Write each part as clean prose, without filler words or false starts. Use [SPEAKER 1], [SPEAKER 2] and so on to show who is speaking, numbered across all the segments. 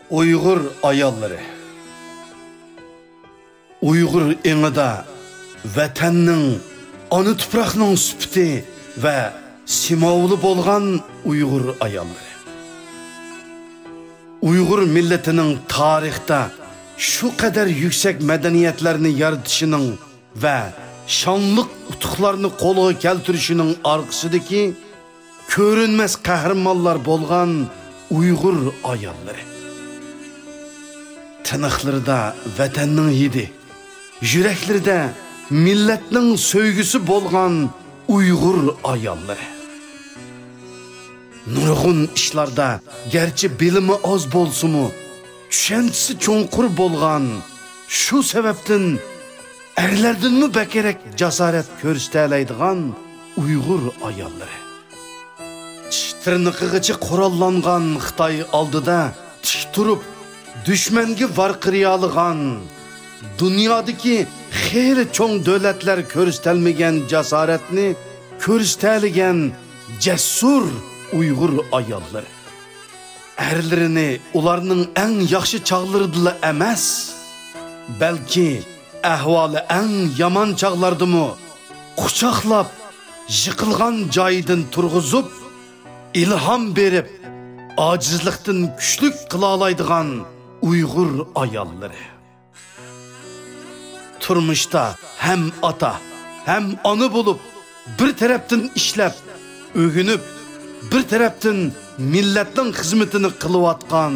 [SPEAKER 1] Uyghur ayolları. Uyghur eňide vatanning, ana tuproqning süpti ve simovuli bolgan Uyghur ayolları. Uyghur milletining tarixda şu kadar yüksek medeniyetlerini yaratışının ve şanlık utuqlarını qo'lga keltirishinin arkasındaki görünmez kahramanlar bolgan Uyghur ayolları. Tınıqlarida vatanning hidi, yüreklerinde milletning söygüsü bolgan Uyghur ayolları. Nurgun işlarda gerçi bilimi az bolsumu, düşentisi çoğunqur bolgan, şu sebepten erlerden mi bekerek cesaret körüstələydiğen Uyghur ayolları. Tırnıqıgıcı qorallanğan Xitay aldıda tik turup düşmenge varqıriyalıgan, dünyadaki xeyli çoğun dövletler körüstəlmegen cesaretini körüstəligen cesur Uyghur ayolları. Erlerini ularının en yaxşı çağlarıdırla emas, belki ahvali en yaman çağlardımu kucaqlap, yıkılgan cayidin turğuzup, ilham berip, acizlikten güçlük kılalaydıgan Uyghur ayolları. Turmuşta hem ata, hem anı bulup, bir taraftan işlep, ögünüp, bir taraftan milletin hizmetini kılıvatkan,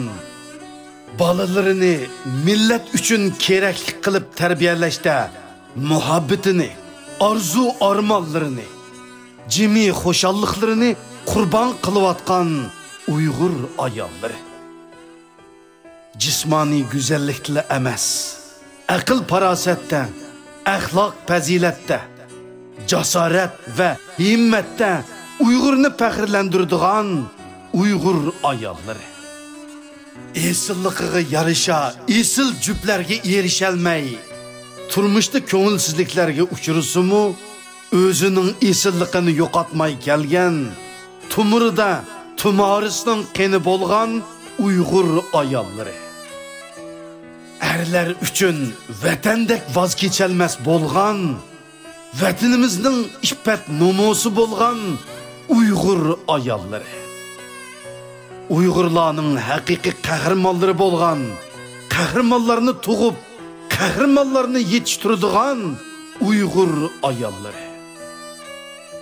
[SPEAKER 1] balalarını millet üçün kereklik kılıp terbiyeleşte, muhabbetini, arzu armallarını, cimi hoşallıklarını kurban kılıvatkan Uyghur ayolları. Cismani güzellikle emas, akıl parasette, ahlak pezilette, cesaret ve himmette Uygur'unu pəxirləndirdiğen Uygur ayolları. Esilliqiga yarışa, esil cüplerge erişelmey, turmuşda köngülsizliklerge uçurusumu, özünün esilliqini yoqatmay kelgen, tumurida tumarisinin qeni bolgan Uygur ayolları. Erler üçün vatandek vazgeçelmez bolgan, vatanimizning iffat nomusi bolgan Uygur ayolları. Uygurlarning haqiqiy qahramonlari bolgan, qahramonlarni tug'ib, qahramonlarni yetishtiradigan Uygur ayolları.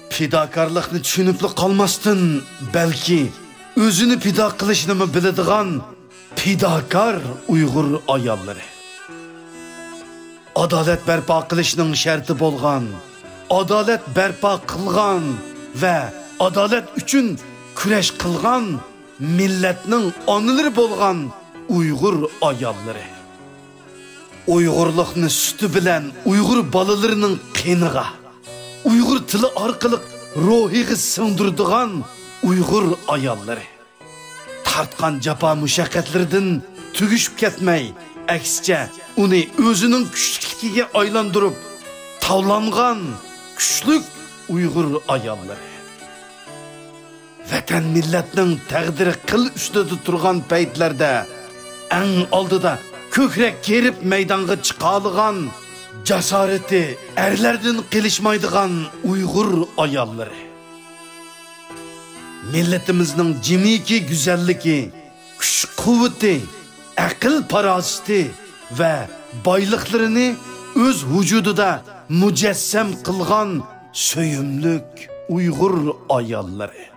[SPEAKER 1] Fidokorlikni tushunib qolmasdan, balki o'zini fido qilishni biladigan fidokor Uygur ayolları. Adalet berpa qilishning sharti bolgan, adalet berpa qilgan ve adalet üçün küreş qilgan milletning onilari bolgan Uygur ayolları. Uygurluqni sütü bilen Uygur balalarının qeniga, Uygur tili orqali ruhiga singdirdigan Uygur ayolları. Tartqan japa mushaqqatlardan tugishib ketmay, aksicha uni o'zining kuchligiga aylantirib, tavlangan kuchlik Uygur ayolları. Vatan milletning taqdiri qil ustida turgan paytlarda eng oldida ko'krak kerib maydonga chiqadigan, jasarati erlardan qilishmaydigan Uygur ayolları. Milletimizning jimiki güzelligi, kuch-quvvati, aql parosati ve boyliqlarini öz vücudida mujassam qilgan söyümlük Uygur ayolları.